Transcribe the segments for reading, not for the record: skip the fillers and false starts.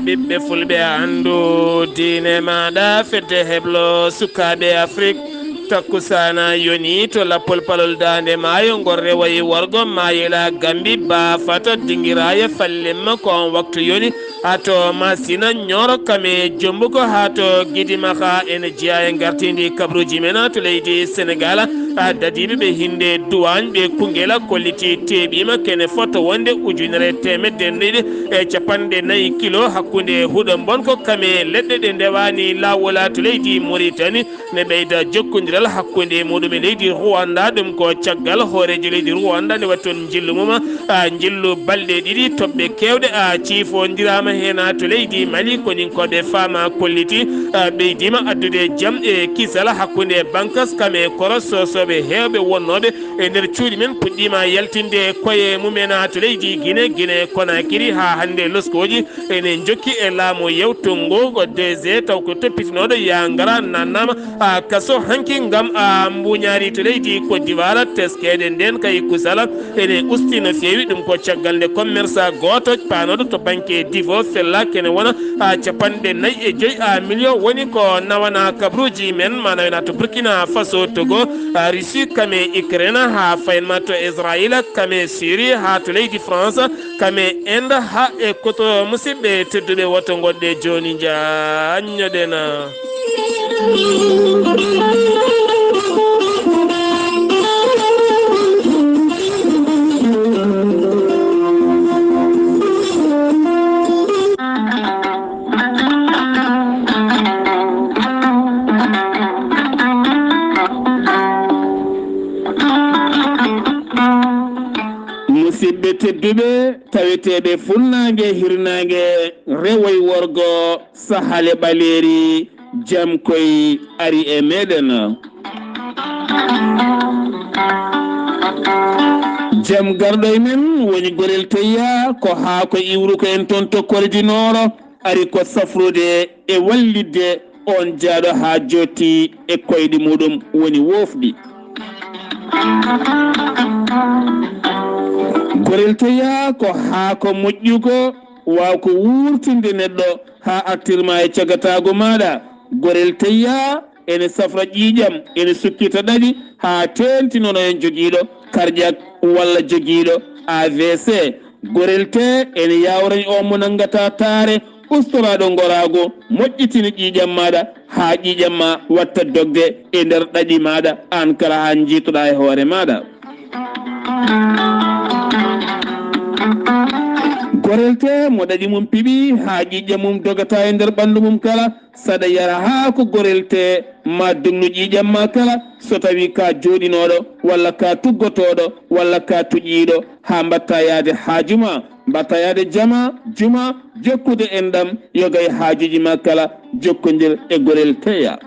ɓiɓɓe fulɓe andu diine maɗa fedde heblo sukaɓe Afrique takkusana yoni to lappol palol dande maayo ngol rewayi worgo mayela gambi ba fata dingiraya fallemma ko on waktu yoni hato masina ñoro kame jombugo hato gidimaka ene jeeya e gartindi kabaruuji men to leydi Sénégal dadiɓe ɓe hinde duwagne ɓe kungela kolliti teɓima kene foto wonde ujunere temedde ɗiɗi e capanɗe nayyi kilo hakkude huuɗo bonko kame leɗɗe ɗe ndewani lawola to leydi Mauritanie ne ɓeyda jokkodiral hakkude muɗum e leydi Rwanda ɗum ko caggal hooreji leydi Rwanda nde watton jillu mum jillu balɗe ɗiɗi toɓɓe kewɗe ciifodirama hen to leydi Mali koninkoɓe fama kolliti ɓeydima addude jaam e kisal hakkude bankas kame koros sosoɓe hewɓe wonnoɓe e nder cuuɗi men puɗɗima yaltinde koye mumen to leydi Guinée Conakry ha hande loskoji ene jokki e laamu yewtungo ko DG taw ko toppitinoɗo ya ngara nannama kaso hanki ngam mbuñaari to leydi Côte d'Ivoire teskede nden kay kusala ene usti no feewi ɗum ko caggal nde commerce goto panoɗo to banque divo fella kene wona capanɗe nayyi e joyyi million woni ko nawana kabaruuji men manawena to Burkina Faso Togo Russie kame Ukraine ha fayenma to Israël kame Syrie ha to leydi France kame Inde ha e koto musidɓe tedduɓe woto goɗɗe joni jaññoɗena musidɓe tedduɓe taweteɓe funnague hirnague rewoy worgo sahale ɓaleri jam koye ari e meɗen jam garɗo e men woni gorel teyya ko ha ko iwru ko en toon tokkoledinoro ari ko safrude e wallidde on jaaɗo ha jotti e koyɗi muɗum woni wofɗi gorel teyya ko ha ko moƴƴugo waw ko wurtinde neɗɗo ha artirma e cagatago maɗa gorel teyya ene safra ƴiƴam ene sukkita ɗaɗi ha tentinono en joguiɗo cardiaque walla joguiɗo AVC gorel te ene yawrani o mo nangata taare ustoraɗo gorago moƴƴitini ƴiƴam maɗa ha ƴiƴam ma watta dogde e nder ɗaɗi maɗa an kala ha jiitoɗa e hoore maɗa gorel te mo ɗaɗi mum piɓi ha ƴiƴam mum dogata e nder ɓandu mum kala saɗa yara ha ko gorel te ma dugnu ƴiƴam ma kala so tawi ka joɗinoɗo walla ka tuggotoɗo walla ka tuƴiɗo ha mbatta yaade haajuma mbatta yaade juma jokkude en ɗam yogay haajuji ma kala jokkodir e gorel teya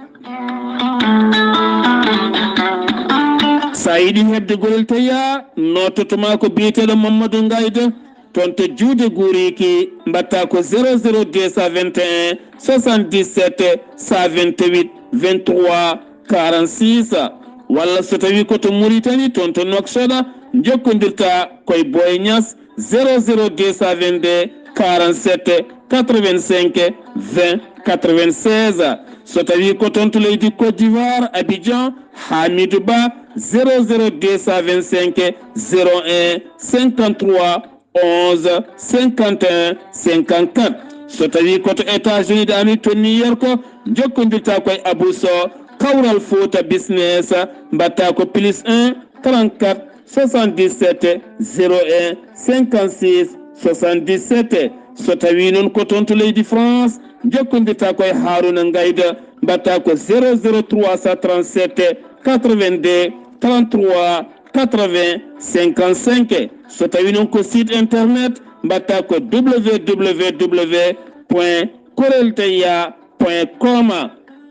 sa yiɗi hebde gorel teya nototoma ko biyeteɗo Mamadou Ngayde toon to juude guuriki mbatta ko 00221 77 128 23 46 walla so tawi koto Mauritanie toon to Nouakchott jokkodirta koye Boy Niass 00222 47 85 20 96 so tawi ko toon to leydi Côte d'Ivoire Abidjan Hamidou Ba 00225 01 53 11 51 54 so tawi koto États-Unis d'Amérique to New York jokkodirta koye Abou Sow Kawral Fouta business mbatta ko plus 1 34 77 01 56 77 so tawi noon ko toon to leydi France jokkodirta koye Harouna Ngayda mbatta ko 00337 82 33 80 55 so tawi noon ko site internet mbatta ko www.korelteya.com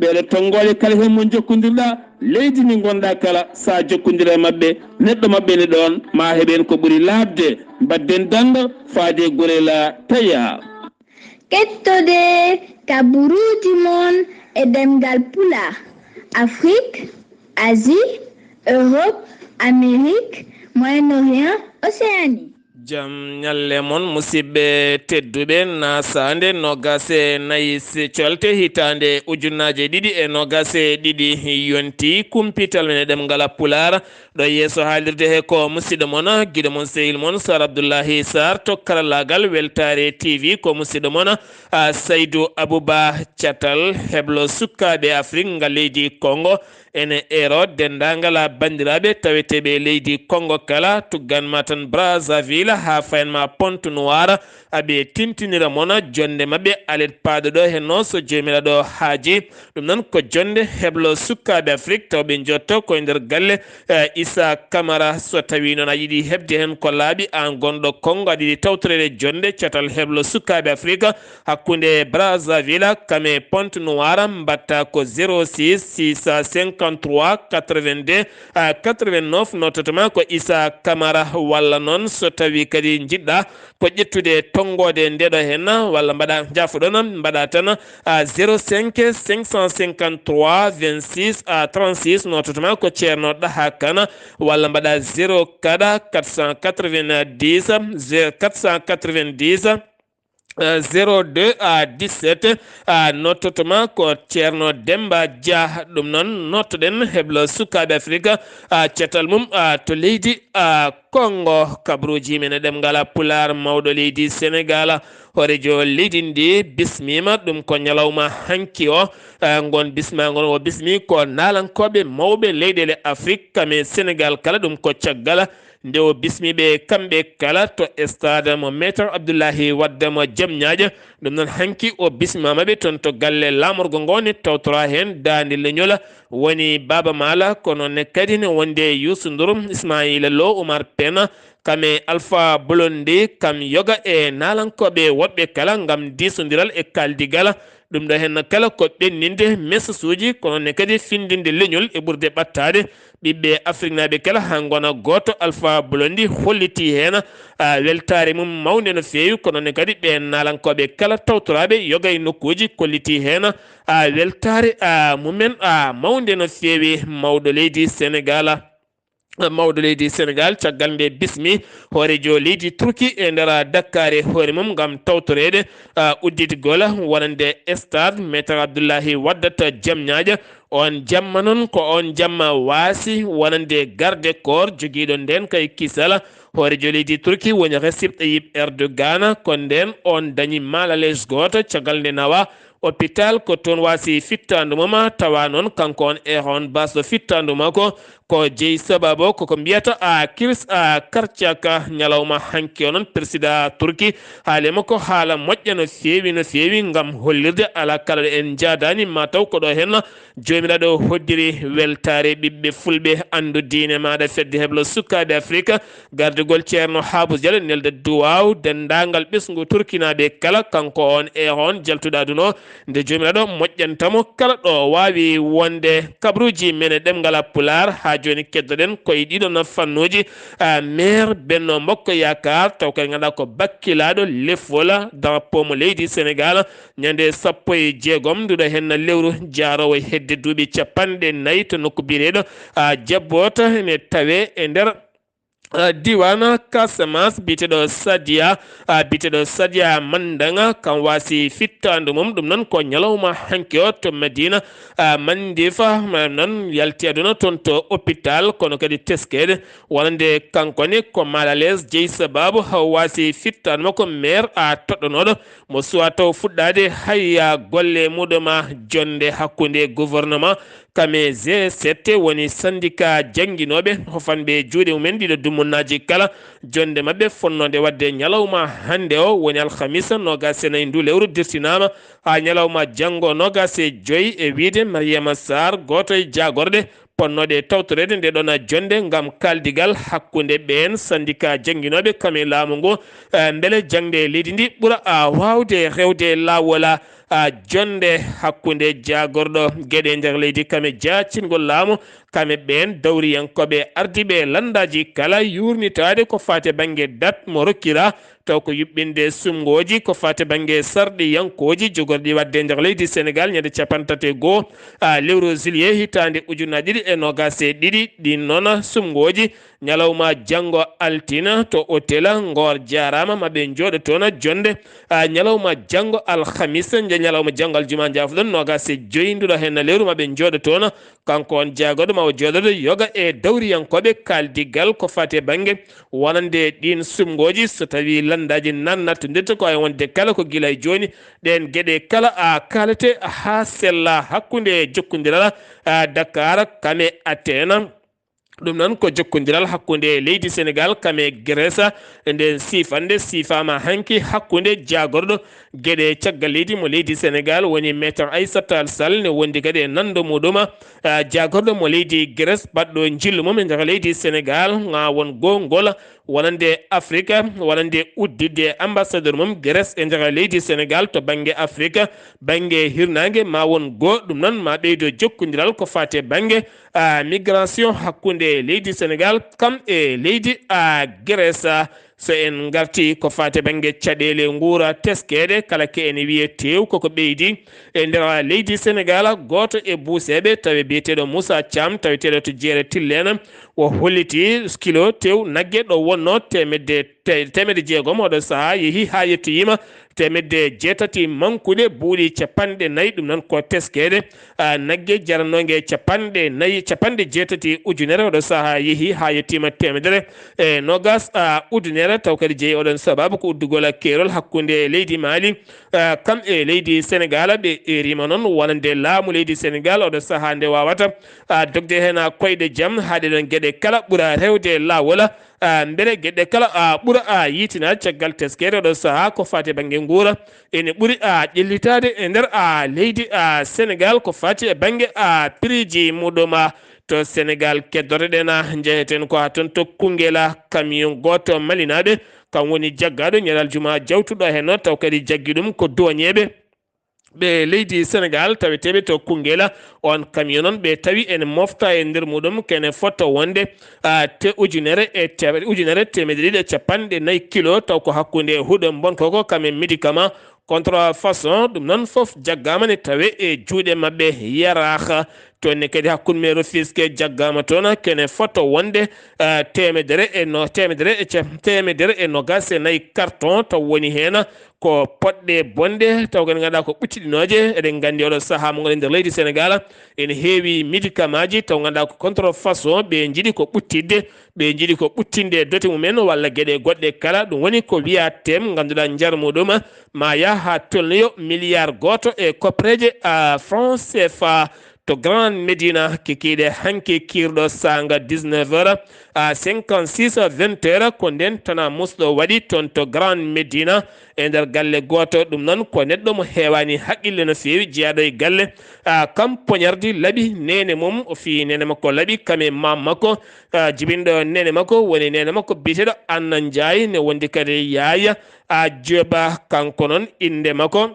ɓeɗo tonggole kala hen mo jokkodirɗa leydi ndi gonɗa kala sa jokkodira e mabɓe neɗɗo mabɓe ne ɗon ma heɓen ko ɓuuri labde mbadden dando faade gorela teya kettode kabaruuji mon e ɗemngal pulaar Afrique Asie Europe Amérique Moyen-Orient Océanie jam nyalle mon musidɓe tedduɓe naasaande nogase nayi colte hitande ujunnaje ɗiɗi e nogase ɗiɗi yonti kumpital men ɗemngal pulaar ɗo yeeso haalirde he ko musidɗo mon guiɗo mon sehil mon Sar Abdullaahi Saar to karallagal Weltaare TV ko musidɗo mon Saydou Abouba Thiatal heblo sukkaɓe Afrique ngal leydi Congo ene ero dendagal bandiraɓe taweteɓe leydi Congo kala tugganma tan Brazzaville ha fayanma Pointe Noire aɓe tintinira mona jonde mabɓe alet paɗo ɗo henno so jomiraɗo haaji ɗum noon ko jonde heblo sukkaɓe Afrique tawɓe jotto koye nder galle Issa Camara so tawi noon a yiiɗi hebde hen ko laaɓi an gonɗo Congo aɗa yiiɗi tawtorede jonde catal heblo sukkaɓe Afrique hakkude Brazzaville kame Pointe Noire mbatta ko 06 653 82 89 notatama ko Issa Camara walla noon so tawi kadi jiɗɗa ko ƴettude tongode ndeɗo hen walla mbaɗa jafoɗon mbaɗa tan 05 553 26 36 notatama ko ceerno ɗaha kana walla mbaɗa 04 490 490 02 à 17 nottotoma ko ceerno Demba Dia ɗum noon nottoɗen heblo sukkaɓe Afrique cetal mum to leydi Congo kabaruuji men ɗemngal pulaar mawɗo leydi Sénégal horejo leydi ndi bismima ɗum ko ñalawma hanki o gon bismagon o bismi ko nalankoɓe mawɓe leyɗele Afrique kame Sénégal kala ɗum ko caggal nde o bismiɓe kamɓe kala to stade mo maître Abdullaahi wadde mo jamñaje ɗum noon hanki o bismamaɓe toon to galle lamorgo ngoni tawtora hen dande leñol woni Baba Mala kono ne kadi ne wonde Youssou Ndour Ismaïla Lo Oumar Pène kame Alpha Blondy kam yoga e nalankoɓe woɗɓe kala gam disodiral e kaldigal ɗum ɗo hen kala ko ɓenninde message uji kono ne kadi findinde leñol e ɓurde ɓattade ɓiɓɓe Afrique naɓe kala ha gona goto Alpha Blondy holliti hen weltare mum mawde no fewi kono ne kadi ɓe nalankoɓe kala tawtoraɓe yoga e nokkuji kolliti hen weltare mumen mawde no fewi mawɗo leydi Sénégal caggal nde bismi hoorejo leydi Turki e nder dakkare hoore mum gam tawtorede udditgol wonande stade maître Abdullaahi waddata jamñaje on jamma noon ko on jamma waasi wonande garde corps joguiɗo nden kay kisala hoorejo leydi Turki woni Recep Tayyip Erdogan ko nden on dañi malales goto caggal nde nawa hôpital ko toon waasi fittandu mum tawa noon kanko on ehon baso fittandu makko ko jeeyi sababu koko mbiyata Kirs Karchaka ñalawma hanki onon président Turki haalema ko haala moƴƴa no feewi gam hollirde ala kala ɗo en jadani mataw ko ɗo hen jomiraɗo hoddiri weltare ɓiɓɓe fulɓe andu diine maɗa fedde heblo sukkaɓe Afrique gardugol ceerno Habou Dial nelde duwaw dendagal ɓesgu turkinaɓe kala kanko on ehon jaltuɗa duno nde jomiraɗo moƴƴantamo kala ɗo wawi wonde kabaruuji men ɗemngal pulaar ha joni keddoɗen koye ɗiɗon fannuji maire Benno Bokk Yakar taw kadi ganduɗa ko bakkilaɗo lefol drapeau mo leydi Sénégal ñande 16 nduɗo hen lewru jaarowo hedde duuɓi 40 to nokku bireɗo jabbota ene tawe e nder diwana Casamance biteɗo Sadia Mandanga kam wasi fittandu mum ɗum noon ko ñalawma hanki o to Madina Mandifa noon yalti aduna toon to hôpital kono kadi teskede wonande kankone ko malales jeeyi sababu haw wasi fittandu makko maire toɗɗonoɗo mo suwa taw fuɗɗade hayya golle muɗuma jonde hakkude gouvernement kame G7 woni syndicat jangguinoɓe hofanɓe juuɗe mumen ɗiɗo dumunnaji kala jonde mabɓe fonnode wadde ñalawma hannde o woni alhamisa nogas e 4 ndu lewru dirtinama ha ñalawma janggo nogas e 5 e wiide Mariage Sarr goto e jagorɗe ponnoɗe tawtorede nde ɗon jonde gam kaldigal hakkude ɓen syndicat jangguinoɓe kame laamu ngu beele jangde leydi ndi ɓuura wawde rewde lawola jonde hakkude jagorɗo gueɗe nder leydi kame jacingol laamu kame ɓen dawriyankoɓe ardiɓe landaji kala yurnitade ko fate banggue date mo rokkira taw ko yuɓɓinde sumgoji ko fate banggue sarɗi yankoji jogorɗi wadde nder leydi Sénégal ñande capantate goho lewru juillet hitande ujunnaje ɗiɗi e nogas e ɗiɗi ɗin noon sumgoji ñalawma janggo altina to hôtel Ngor jarama maɓe jooɗo toon jonde ñalawma janggo alhamis ñalawma janggo aljuma jafuɗon nogas e joyi nduɗo hen lewru maɓe jooɗo toon kanko on jagoɗo mawo jooɗoɗo yoga e dawriyankoɓe kaldigal ko fate banggue wonande ɗin sumgoji so tawi landaji nannattodirta ko ay wonde kala ko guila e joni ɗen gueɗe kala kalete ha sella hakkude jokkodiral Dakar kame Athènes ɗum noon ko jokkodiral hakkude leydi Sénégal kame Grèce nden sifama hanki hakkude jagorɗo gueɗe caggal leydi mo leydi Sénégal woni maître Aissata Tall Sall ne wondi kadi e nando muɗum jagorɗo mo leydi Grèce baɗɗo jillu mum e nder leydi Sénégal ga won gongol wonande Afrique wonande uddidde ambassadeur mum Grèce e nder leydi Sénégal to banggue Afrique banggue hirnangue ma won go ɗum noon ma ɓeydo jokkodiral ko fate banggue migration hakkude leydi Sénégal kam e leydi Grèce so en garti ko fate banggue caɗele guura teskede kala ke ene wiye tew koko ɓeydi e nder leydi Sénégal goto e buuseɓe tawi biyeteɗo Moussa Thiam taweteɗo to jeere Tilène o holliti kilo tew naggue ɗo wonno temedde jeegom oɗo saaha yeehi ha yettoyima temedde jeetati mankude buuɗi capanɗe nayyi ɗum noon ko teskede naggue jaranogue capanɗe jeetati ujunere oɗo saaha yeehi ha yettima temedere e nogas ujunere taw kadi jeeyi oɗon sababu ko uddugol keerol hakkude leydi Mali kam e leydi Sénégal ɓe erima noon wonande laamu leydi Sénégal oɗo saaha nde wawata dogde hen koyɗe jaam haade ɗon gueɗe kala ɓuura rewde lawol mbele gueɗe kala ɓuura yitinade caggal teskede oɗo saaha ko fati banggue guura ene ɓuuri ƴellitade e nder leydi Sénégal ko fati e banggue prix ji muɗum to Sénégal keddotoɗen jeeyeten ko ha toon to Koungheul camion goto malinaɓe kam woni jaggaɗo ñalal juma jawtuɗo hen taw kadi jaggi ɗum ko doñeɓe ɓe leydi Sénégal taweteɓe to Koungheul on camion noon ɓe tawi ene mofta e nder muɗum kene fotta wonde ujunere temedde ɗiɗi e capanɗe nayyi kilo taw ko hakkude huuɗo bonkoko kamen médicament contre façon ɗum noon foof jaggama ne tawe e juuɗe mabɓe yarah toonne kadi hakkude me Rufisque jaggama toon kene fotta wonde temedere e nogas e nayyi carton taw woni hen ko poɗɗe bonde taw kadi ganduɗa ko ɓucciɗinoje eɗen gandi oɗo saaha mo gonɗen nder leydi Sénégal ene heewi médicament ji taw ganduɗa ko contre façon ɓe jiiɗi ko ɓuttinde dote mumen walla gueɗe goɗɗe kala ɗum woni ko wiya tem ganduɗa jar muɗum ma yaha ha tolnoyo milliard goto e koppreje franc CFA to Grande Médina kikiɗe hanki kirɗo sanga 19h56 20h ko nden tana musɗo waɗi toon to Grande Médina e nder galle goto ɗum noon ko neɗɗo mo hewani haqqille no fewi jeeyaɗo e galle kam poñardi laaɓi nene mum o fi nene makko laaɓi kame mam makko jibinɗo nene makko woni nene makko biteɗo Anna Ndiaye ne wondi kadi Yaya Dioba kanko noon inde makko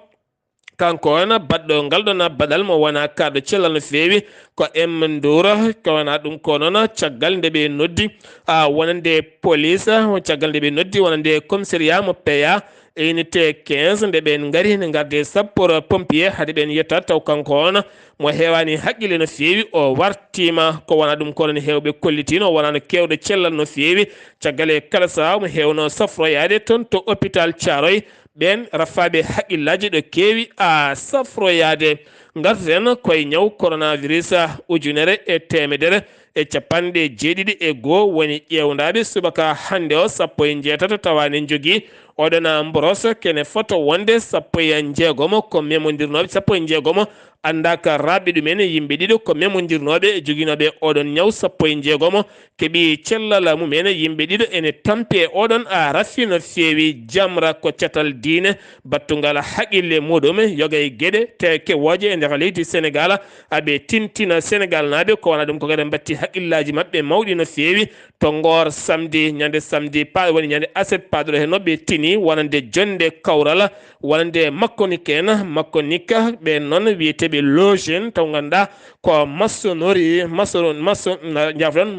kanko on baɗɗo ngal ɗon baɗal mo wona kaɗo Cellal no fewi ko Ndoura ko wona ɗum ko noon caggal nde ɓe noddi wonande police caggal nde ɓe noddi wonande commissariat mo PA unité 15 nde ɓen gari ne garde sapeur pompier haade ɓen yetta taw kanko on mo hewani haqqille no fewi o wartima ko wona ɗum ko non hewɓe kollitino o wonano kewɗo Cellal no fewi caggal e kala saha mo hewno safroyade toon to hôpital Thiaroye ɓen raffaɓe haqqillaji ɗo kewi safroyade garten koye ñaw coronavirus ujunere e temedere e capanɗe jeeɗiɗi e goho woni ƴewdaɓe subaka hannde o 17 tawani jogui oɗon mboros kene foto wonde 16 ko memodirnoɓe 16 andaka raɓɓe ɗumen yimɓe ɗiɗo ko memodirnoɓe e joguinoɓe oɗon ñaw 16 keeɓi cellal mumen yimɓe ɗiɗo ene tampi e oɗon raffi no fewi jamra ko catal diine battugal haqqille muɗum yoga e gueɗe te kewoje e nder leydi Sénégal aɓe tintina Sénégal naɓe ko wona ɗum ko kadi batti haqqillaji mabɓe mawɗi no fewi to Ngor ñande samedi woni ñande aset paɗoɗo hen ɓe tini wonande jonde kawral wonande makkonik ɓe noon wiyeteɓe logene taw ganduɗa ko maçonnerie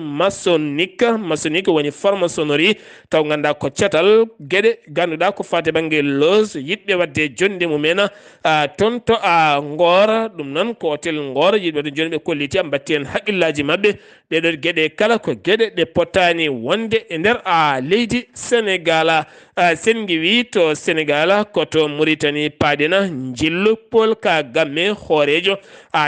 maçonnique woni franc-maçonnerie taw ganda ko cetal gueɗe ganduɗa ko fate banggue loge yiɗɓe wadde jonde mumen toon to Ngora ɗum noon ko hotel Ngora yiɗɓe wadde joni ɓe kolliti batti hen haqqillaji mabɓe ɗeɗo gueɗe kala ko gueɗe ɗe pottani wonde e nder leydi Sénégal. sen giwi to Sénégal koto Mauritanie paɗena jillu pol ka gamme hoorejo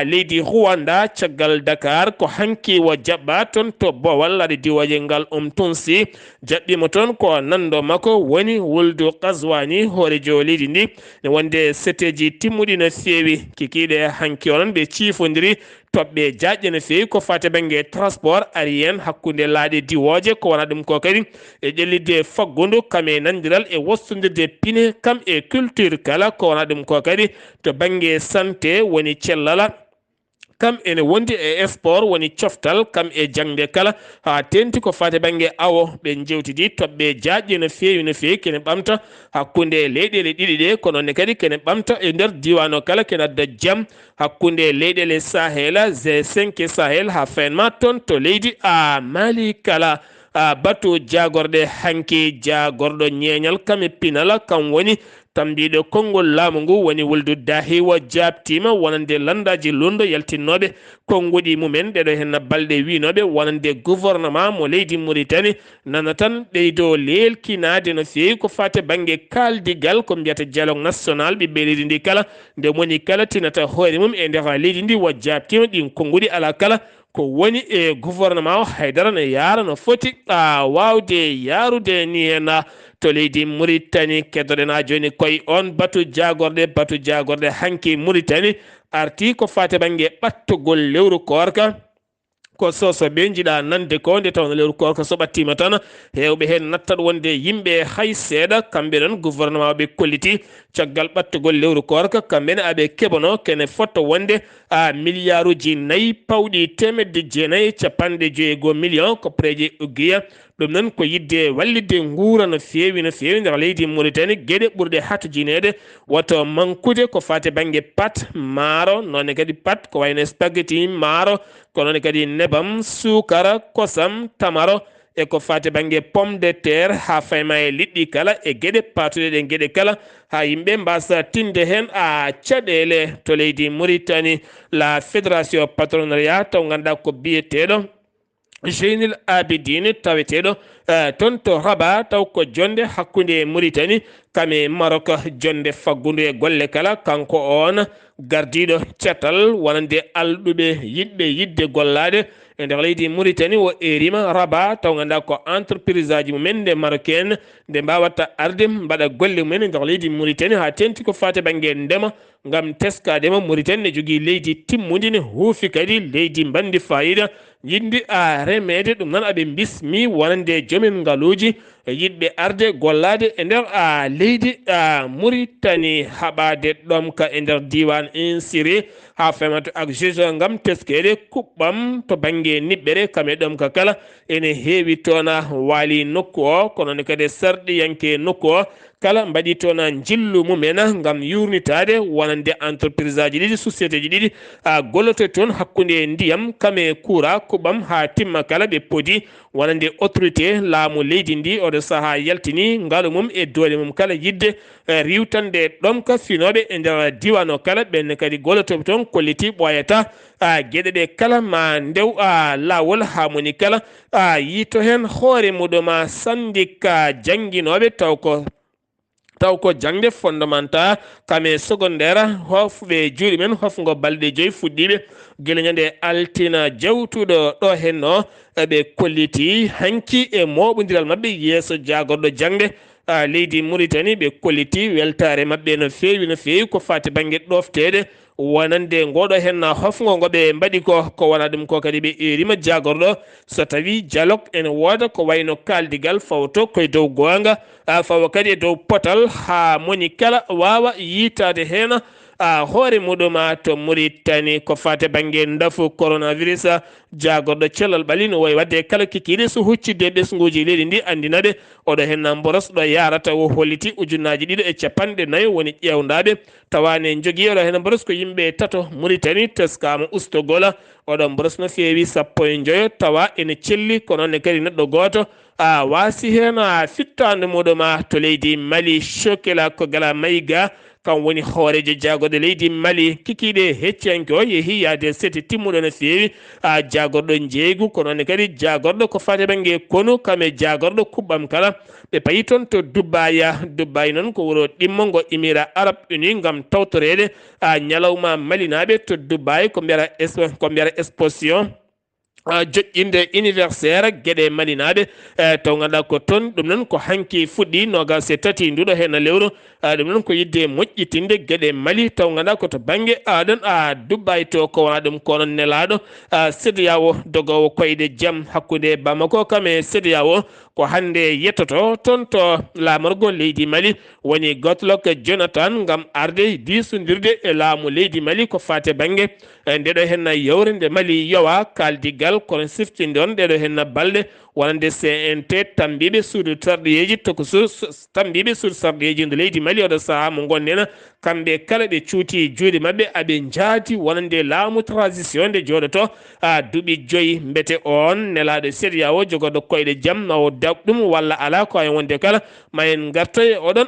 leydi Rwanda caggal Dakar ko hanki wo jaɓɓa toon to Bowal aɗa diwaje ngal Tunsi jaɓɓimo toon ko nando makko woni wuldu Qazwani hoorejo leydi ndi ne wonde seteji timmuɗi no fewi kikiɗe hanki onon ɓe ciifodiri toɓɓe jaƴƴe no fewi ko fate banggue transport aérien hakkude laaɗe diwoje ko wona ɗum ko kadi e ƴellidde faggudu kam e nandiral e wostodirde pine kam e culture kala ko wona ɗum ko kadi to banggue santé woni Cellal kam ene wondi e sport woni coftal kam e jangde kala tenti ko fate banggue awo ɓe jewtidi toɓɓe jaƴƴe no fewi kene ɓamta hakkude leyɗele ɗiɗi ɗe ko noonne kadi kene ɓamta e nder diwan o kala kene adda jaam hakkude leyɗele Sahel G5 Sahel ha fayenma toon to leydi Mali kala batu jagorɗe hanki jagorɗo ñeñal kam e pinala kam woni tambiɗo konngol laamu ngu woni wuldu dahiwa jabtima wonande landaji lundo yaltinnoɓe konguɗi mumen ɗeɗo hen balɗe winoɓe wonande gouvernement mo leydi Mauritanie nana tan ɓeydo lelkinade no fewi ko fate banggue kaldigal ko mbiyata dialogue national ɓiɓɓe leydi ndi kala nde moni kala tinata hoore mum e nder leydi ndi wo jabtima ɗin konguɗi ala kala ko woni e gouvernement o haydara no yaara no foti wawde yarude ni hen to leydi Mauritanie keddoɗen ha joni koye on batu jagorɗe hanki Mauritanie arti ko fate banggue ɓattugol lewru korka ko soso ɓe jiiɗa nande ko nde tawno lewru korka so ɓattima tan hewɓe hen nattat wonde yimɓe hay seeɗa kamɓe ɗon gouvernement ɓe kolliti caggal ɓattugol lewru korka kamɓene aɓe keɓano kene fotta wonde milliard uji 4 pawɗi temedde 9 capanɗe 5 million ko préje uggiya ɗum noon ko yidde wallidde nguura no fewi nder leydi Mauritanie gueɗe ɓurɗe hattojinede woto mankude ko fate banggue pat maaro nonne kadi pat ko wayno spaghetti maaro ko noon kadi nebam sukara kosam tamaro e ko fate banggue pomme de terre ha fayma e liɗɗi kala e gueɗe patuɗe ɗe gueɗe kala ha yimɓe mbasa tinde hen caɗele to leydi Mauritanie. La fédération patronariat taw ganduɗa ko biyeteɗo Jeynil Abidine taweteɗo toon to Rabat taw ko jonde hakkude Mauritanie kame Maroc jonde faggudu e golle kala kanko on gardiɗo cetal wonande alɗuɓe yiɗɓe yidde gollade e nder leydi Mauritanie o erima Rabat taw ganduɗa ko entreprise aji mumen nde marocaine nde mbawata arde mbaɗa golle mumen e nder leydi Mauritanie ha tenti ko fate banggue ndema gam teskadema Mauritanie ne jogui leydi timmundi ne huufi kadi leydi bandi fayida yindi remede ɗum noon aɓe bismi wonande joomen ngaluji yiɗɓe arde gollade e nder leydi Mauritanie haɓade ɗomka e nder diwan insiri ha femato ak juge gam teskede kuɓɓam to banggue niɓɓere kame ɗomka kala ene heewi toon waali nokku o kono ne kadi sarɗiyanke nokku o kala mbaɗi toon jillu mumen gam yurnitade wonande entreprise aji ɗiɗi société ji ɗiɗi golloto toon hakkude ndiyam kame kuura kuɓam ha timma kala ɓe poodi wonande autorité laamu leydi ndi oɗo saaha yaltini ngaalu mum e doole mum kala yidde riwtande ɗomka finoɓe e nder diwan o kala ɓenne kadi gollotoɓe toon kolliti ɓoyata gueɗe ɗe kala ma ndew lawol ha moni kala yito hen hoore muɗum syndicat jangguinoɓe taw ko jangde fondamental kame secondaire hofɓe juuɗe men hofgo balɗe 5 fuɗɗiɓe guila ñande altina jawtuɗo ɗo henno ɓe kolliti hanki e moɓodiral mabɓe yeeso jagorɗo jangde leydi Mauritanie ɓe kolliti weltare mabɓe no fewi ko fati banggue ɗoftede wonande ngoɗo hen hofgo ngoɓe mbaɗi ko wona ɗum ko kadi ɓe erima jagorɗo so tawi dialogue ene wooda ko wayno kaldigal fawto koye dow gonga fawa kadi e dow potal ha moni kala wawa yitade hen hoore muɗum to Mauritanie ko fate banggue ndafu coronavirus jagorɗo cellal ɓalli no wayi wadde kala kikiɗe so huccidde ɓesguji leydi ndi andinade oɗo henna boros ɗo yarata o holliti ujunnaji 250 woni ƴewdaɓe tawane jogui oɗo hen boros ko yimɓe tato Mauritanie teskama ustogola oɗon boros no feewi 15 tawa ene celli ko noonne kadi neɗɗo goto wasi hen fittande muɗum to leydi Mali Chokela ko gala mayiga kam woni hoorejo jagorɗo leydi Mali kikiɗe hecciyanke o yeehi yaade seti timmuɗo no feewi jagorɗo jeygu ko noonne kadi jagorɗo ko fate banggue konu kame jagorɗo kuɓɓam kala ɓe payi toon to Dubayi noon ko wuro ɗimmongo Émirats Arabes Unis gam tawtorede ñalawma malinaɓe to Dubayi ko mbiyata exposition joƴƴinde anniversaire gueɗe malinaɓe taw ganduɗa ko toon ɗum noon ko hanki fuɗɗi nogas e tati nduɗo hen lewru ɗum noon ko yidde moƴƴitinde gueɗe Mali taw ganduɗa koto banggue ɗon Dubayi to ko wona ɗum kono nelaɗo CEDEAO dogowo koyɗe jaam hakkude Bamako kam e CEDEAO ko hannde yettoto toon to lamorgo leydi Mali woni Goodluck Jonathan gam arde disodirde e laamu leydi Mali ko fate banggue ndeɗo hen yewre nde Mali yowa kaldigal kono siftinde on ɗeɗo hen balɗe wonande CNT tambiɓe suudu sarɗiyeji to ko tambiɓe suudu sarɗiyeji nde leydi Mali oɗo saaha mo gonnen kamɓe kala ɓe cuuti juuɗe mabɓe aɓe jaati wonande laamu transition nde jooɗoto duuɓi 5 mbete on nelaɗo CEDEAO jogoɗo koyɗe jaam no dabɗum walla ala ko hay wonde kala ma en gartoy oɗon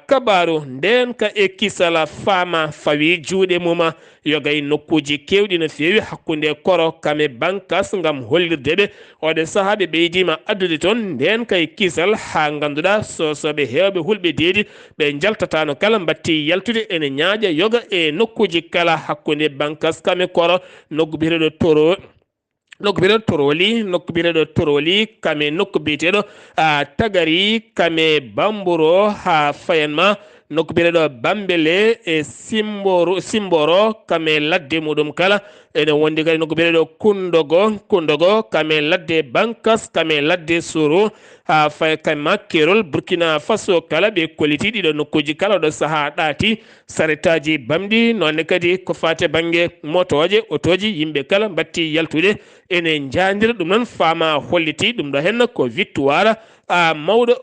kabaru nden ka e kisala fama fawi juuɗe mum yogay nokkuji kewɗi no feewi hakkude koro kame bankas gam hollirde ɓe oɗe saaha ɓe ɓeydima addude toon nden kay kisal ha ganduɗa sosoɓe hewɓe hulɓe deedi ɓe jaltatano kala batti yaltude ene ñaaƴa yoga e nokkuji kala hakkude bankas kame koro nokku biyeteɗo toro nokku biyeteɗo toroli kame nokku biyeteɗo tagari kame bamburo ha fayanma nokku biyeteɗo bambele e simboro kame ladde muɗum kala ene wondi kadi nokku biyeteɗo kundogo kame ladde bankas kame ladde soro ha fay kama kerol Burkina Faso kala ɓe kolliti ɗiɗo nokkuji kala ɗo saaha ɗaati saretaji bamɗi nonne kadi ko fate banggue motoje otoji yimɓe kala batti yaltude ene jandira ɗum noon fama holliti ɗum ɗo henna ko victoire mawɗo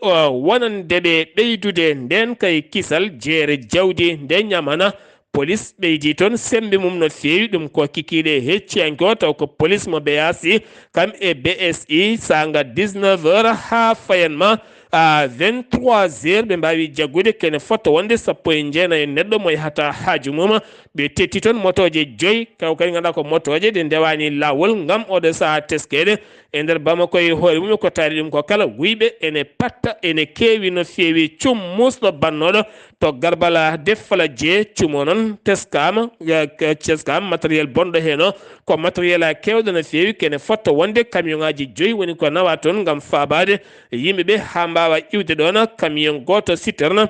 wonandeɓe ɓeydude nden kay kisal jeere jawdi nde ñamana police ɓeydi toon sembe mum no feewi ɗum ko kikiɗe hecciyanke o taw ko police mo BAC kam e BSI sanga 19h ha fayanma 23h ɓe mbawi jaggude kene fotta wonde 19 neɗɗo mo yahata haaju mum ɓe tetti toon motoje 5 kaw kadi ganduɗa ko motoje ɗe ndewani lawol gam oɗo saaha teskede e nder Bamako e hoore mum ko taari ɗum ko kala wuyɓe ene patta ene keewi no feewi cum musɗo bannoɗo to Garbala Defala Jee cumo noon teskama matériel bonɗo hen o ko matériel kewɗo no feewi kene fotta wonde camion ngaji 5 woni ko nawa toon gam faabade yimɓeɓe ha mbawa iwde ɗon camion goto citerne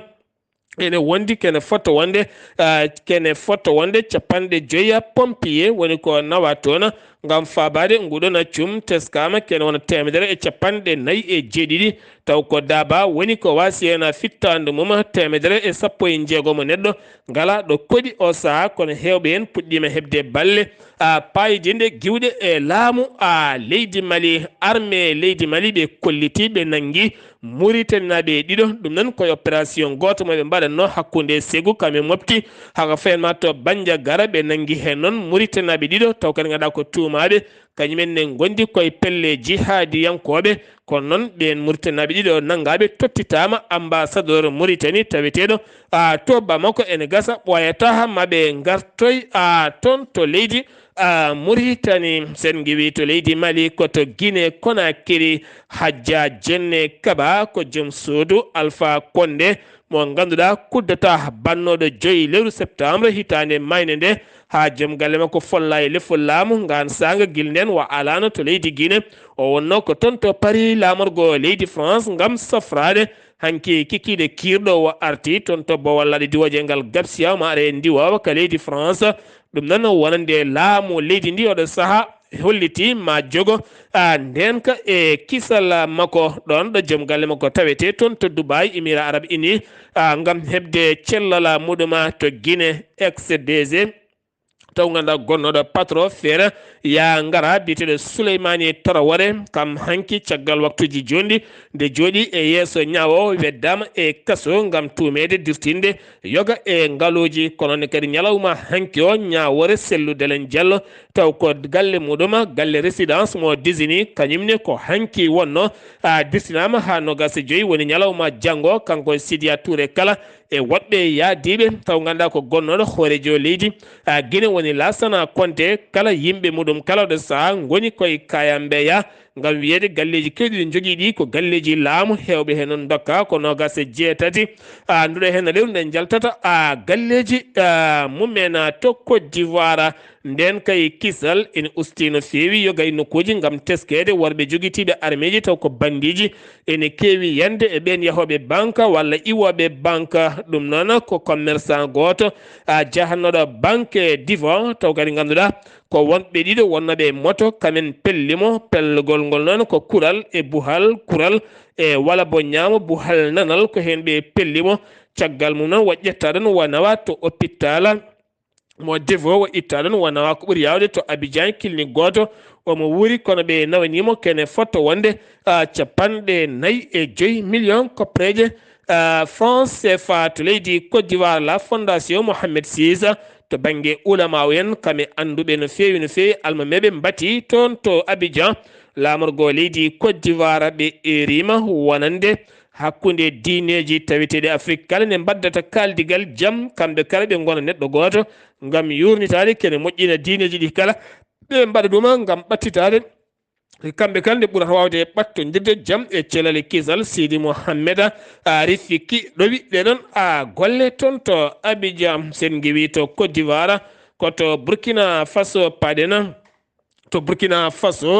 ene wondi kene fotta wonde 50 pompier woni ko nawa toon gam faabade nguɗon cum teskama kene wona 147 taw ko daba woni ko wasi hen fittande mum 116 neɗɗo ngala ɗo koɗi o saaha kono hewɓe hen puɗɗima hebde balle payide nde giwɗe e laamu leydi Mali armée leydi Mali ɓe kolliti ɓe nangui Mauritanie ɗiɗo ɗum noon koye opération goto moɓe mbaɗanno hakkude Ségou kame mofti haka fayanma to Bandiagara ɓe nangui hen noon Mauritanie ɗiɗo taw kadi ganduɗa ko tumaɓe kañumen ne gondi koye pelle jihadiyankoɓe kono noon ɓen Mauritanie ɗiɗo nangaɓe tottitama ambassadeur Mauritanie taweteɗo to Bamako ene gasa ɓoyata maɓe gartoy toon to leydi Mauritanie sen giwi to leydi Mali koto Guinée Conakry Hadja Jenne Kaba ko joom suudu Alpha Condé mo ganduɗa kuddata bannoɗo 5 lewru septembre hitande mayne nde ha joom galle makko folla e lefol laamu ngan sanga guil nden wa alano to leydi Guinée o wonno ko toon to Paris lamorgo leydi France gam safrade hanki kikiɗe kirɗo o arti toon to Bowal diwoje ngal Gapsia ma are ndiwawa ka leydi France ɗum noon wonande laamu leydi ndi oɗo saaha holliti ma jogo ndenka e kisal makko ɗon ɗo joom galle makko tawete toon to Dubai Émirats Arabes Unis ngam hebde cellal muɗuma to Guinée ex-DG taw ganduɗa gonnoɗo patron feere ya ngara biteɗo Souleymani Traoré kam hanki caggal waktuji jondi nde jooɗi e yeeso ñawo weddama e kaso ngam tumede dirtinde yoga e ngaloji kono kadi ñalawma hanki o ñawore selludelen diallo taw ko galle muɗum galle résidence mo disini kañumne ko hanki wonno dirtinama ha nogas joyi woni ñalawma janggo kanko Sidia Touré kala e woɗɓe yaadiɓe taw ganduɗa ko gonnoɗo hoorejo leydi Guinée woni Lassana Conté kala yimɓe muɗum kala ɗo saaha goni koye kayambeya ngam wiyede galleji kewɗi ɗi jogui ɗi ko galleji laamu hewɓe hen non dokka ko nogas jeetati nduɗo hen rew nde jaltata galleji mumen to Côte d'Ivoire nden kay kisal ene usti no feewi yoga e nokkuji ngam teskede worɓe joguitiɓe armeji taw ko bandiji ene keewi yande e ɓen yahoɓe banque walla iwoɓe banque ɗum noon ko commerçant goto jahannoɗo banque d'Ivoire taw kadi ganduɗa ko wonɓe ɗiɗo wonnoɓe moto kamen pellimo pellugol ngol noon ko kural e buhal kural e wala bo ñaamo buhal nanal ko hen ɓe pellimo caggal mum noon waƴƴetta ɗon wanawa to hôpital mo devo wo itta ɗon wanawa ko ɓuuri yawde to Abidjan clinique goto omo wuuri kono ɓe nawanimo kene fotto wonde 45 million koppreje France CFA to leydi Côte d'Ivoire la fondation Mohamed VI to banggue ulama en kame anduɓe no fewi almameɓe mbati toon to Abidjan lamorgo leydi Côte d'Ivoire ɓe erima wonande hakkunde diineji taweteɗe Afrique kala ne mbaddata kaldigal jaam kamɓe kala ɓe gona neɗɗo goto ngam yurnitade kene moƴƴina diineji ɗi kala ɓe mbaɗa ɗuma ngam ɓattitade kamɓe kala nde ɓurata wawde ɓattodirde jaam e Cellal kisal Sidi Mohammed Rifiki ɗowi ɗeɗon golle toon to Abidjan sen gewi to Côte d'Ivoire koto Burkina Faso paɗena to Burkina Faso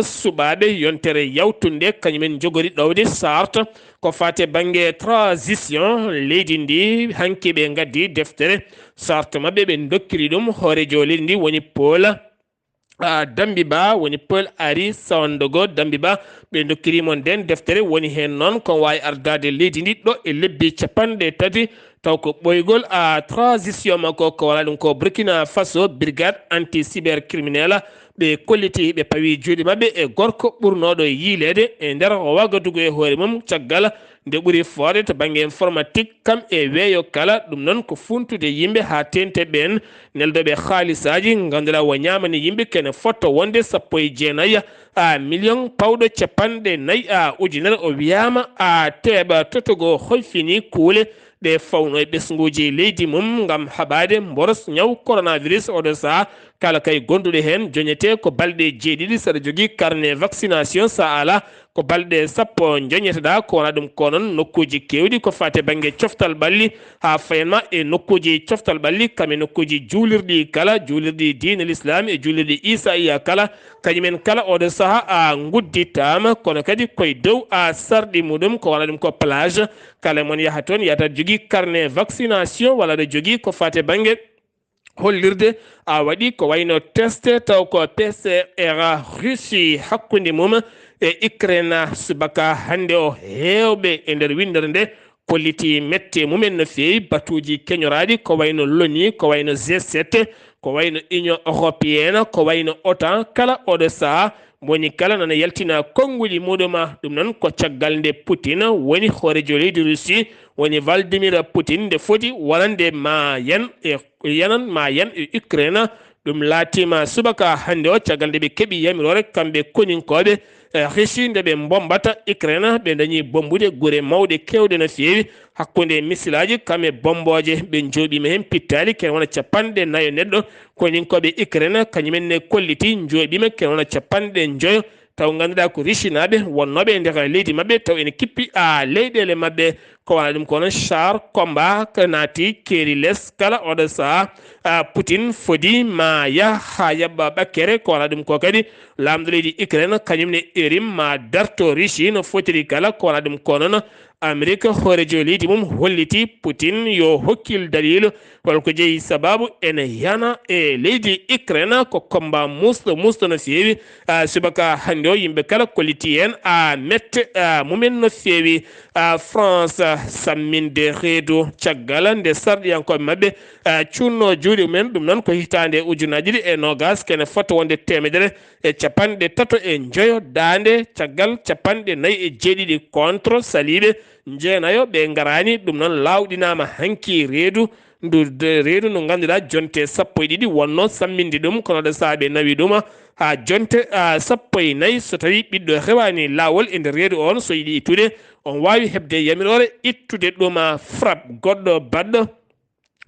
suɓaɓe yontere yawtunde kañumen jogori ɗowde sarta ko fate banggue transition leydi ndi hanki ɓe gaddi deftere sarta mabɓe ɓe dokkiri ɗum hoorejo leydi ndi woni Paul Dambiba woni Paul Ari Sawandogo Dambiba ɓe dokkirimo nden deftere woni hen noon kon wawi ardade leydi ndi ɗo e lebbi 30 taw ko ɓoygol transition makko ko wala ɗum ko Burkina Faso brigade anti cybercriminel ɓe kolliti ɓe pawi juuɗe mabɓe e gorko ɓurnoɗo yiilede e nder o wagadugo e hoore mum caggal nde ɓuuri foode to banggue informatique kam e weeyo kala ɗum noon ko funtude yimɓe ha tente ɓen neldoɓe haalisaji ganduɗa wo ñamani yimɓe kene fotto wonde 19 million pawɗo 40 ujunere o wiyama teeɓa totogo hoyfini kuule ɗe fawno e ɓesguji leydi mum ngam haɓade mboros ñaw coronavirus oɗo saaha kala kay gonduɗo hen joñete ko balɗe 7 saɗa jogui carnet vaccination sa ala ko balɗe 10 joñeteɗa ko wona ɗum ko noon nokkuji kewɗi ko fate banggue coftal ɓalli ha fayanma e nokkuji coftal ɓalli kame nokkuji juulirɗi kala juulirɗi diine l'islam e juulirɗi Isa iya kala kañumen kala oɗo saaha gudditama kono kadi koye dow sarɗi muɗum ko wona ɗum ko plage kala mon yaha toon yata jogui carnet vaccination walla ɗo jogui ko fate banggue hollirde waɗi ko wayno test taw ko PCR Russie hakkude mum e Ukraine subaka hannde o hewɓe e nder windere nde kolliti mette mumen no feewi batuji keñoraɗi ko wayno l'ONU ko wayno G7 ko wayno Union européenne ko wayno OTAN kala oɗo saaha woni kala nana yaltina konnguli muɗuma ɗum noon ko caggal nde Poutine woni hoorejo leydi Russie woni Vladimir Poutine nde foti wonande ma yan e Ukraine ɗum laatima subaka hannde o caggal nde ɓe keeɓi yamirore kamɓe koninkoɓe Russie nde ɓe bombata Ukraine ɓe dañi bombude guure mawɗe kewɗe no feewi hakkude missilaji kame bomboje ɓe jooɓima hen pittali ken wona 40 neɗɗo koninkoɓe Ukraine kañumenne kolliti jooɓima ken wona 50 taw ganduɗa ko Russie naɓe wonnoɓe nder leydi mabɓe taw ene kippi leyɗele mabɓe ko wona ɗum kono char combat naati keeri less kala oɗo saaha Poutine fodi ma ya ha yaɓɓa ɓakkere ko wona ɗum ko kadi lamɗo leydi Ukraine kañumne erim ma darto Russie no fotiri kala ko wona ɗum ko noon Amérique horejo leydi mum holliti Putin yo hokkil dalilu holko jeeyi sababu ene yana e leydi Ukraine ko combat musto no feewi subaka hannde o yimɓe kala kolliti en mette mumen no feewi France samminde reedu caggal nde sarɗiyankoɓe mabɓe cunno juuɗe mumen ɗum noon ko hitande ujunaji ɗiɗi e nogas kene fota wonde temedere e capanɗe tato e joyo dande caggal capanɗe nayyi e jeeɗiɗi contre saliɓe jeenayo ɓe garani ɗum noon lawɗinama hanki reedu reedu no ganduɗa jonte sappo e ɗiɗi wonno samminde ɗum kono ɗo saaɓe nawi ɗum ha jonte sappo e nayyi so tawi ɓiɗɗo hewani lawol e nder reedu on so yiiɗi ittude on wawi hebde yamirore ittude ɗum frappe goɗɗo baɗɗo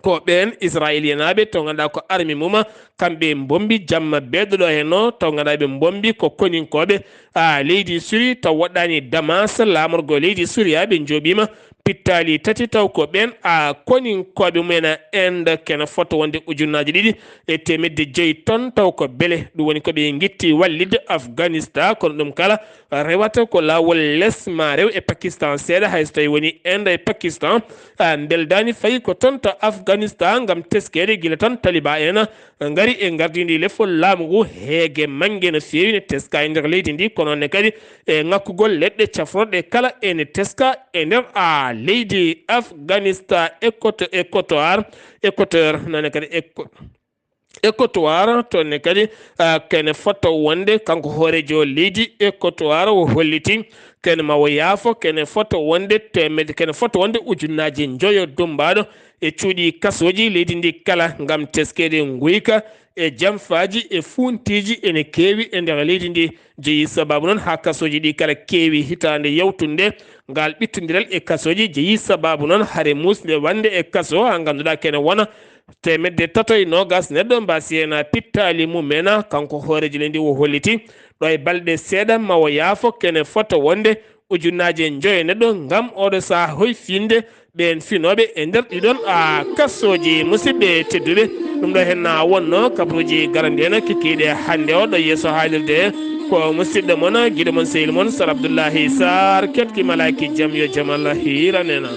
ko ɓen israélien aɓe to ganduɗa ko armi muma kamɓe bombi jamma beddoɗo henno taw ganduɗa ɓe bombi ko koninkoɓe leydi Syrie taw waɗɗani Damas lamorgo leydi Syrie ɓe jooɓima pittali tati taw ko ɓen koninkoɓe mumen Inde kene foto wonde ujunnaji ɗiɗi e temedde joyyi ton taw ko beele ɗum woni koɓe guitti wallide Afghanistan kono ɗum kala rewata ko lawol lesma rew e Pakistan seeɗa hayso tawi woni Inde e Pakistan beldani fayi ko toon to Afghanistan gam teskede guila tan taliba en ngari e gardidi lefol laamu ngu heege mangue no feewi ne teska e nder leydi ndi kono ne kadi e ngakkugol leɗɗe cafroɗe kala ene teska e nder leydi Afghanistan équateur nane kadi équatoire to ne kadi kene fotto wonde kanko hoorejo leydi équatoire o holliti kene mawo yaafo kene fotto wonde kene fotto wonde ujunnaji joyo dumbaɗo e cuuɗi kasoji leydi ndi kala gam teskede guyka e jamfaji e funtiji ene keewi e nder leydi ndi jeeyi sababu noon ha kasoji ɗi kala keewi hitande yawtunde ngal ɓittodiral e kasoji jeeyi sababu noon haare musde wande e kaso ha ganduɗa kene wona temedde tato e nogas neɗɗo mbasi hen pittali mumena kanko hoorejo leydi o holliti ɗo e balɗe seeɗa mawo yaafo kene fota wonde ujunnaji joyo neɗɗo gam oɗo saha hoy finde ɓen finoɓe e nder ɗiɗon kasoji musidɓe tedduɓe ɗum ɗo hen wonno kabaruuji garandi hen kikkiɗe hannde o ɗo yeeso haalirde ko musidɗo moon guiɗo moon sehil moon Sar Abdullaahi Saar ketki malaki jaam yo jaam Allah hiranena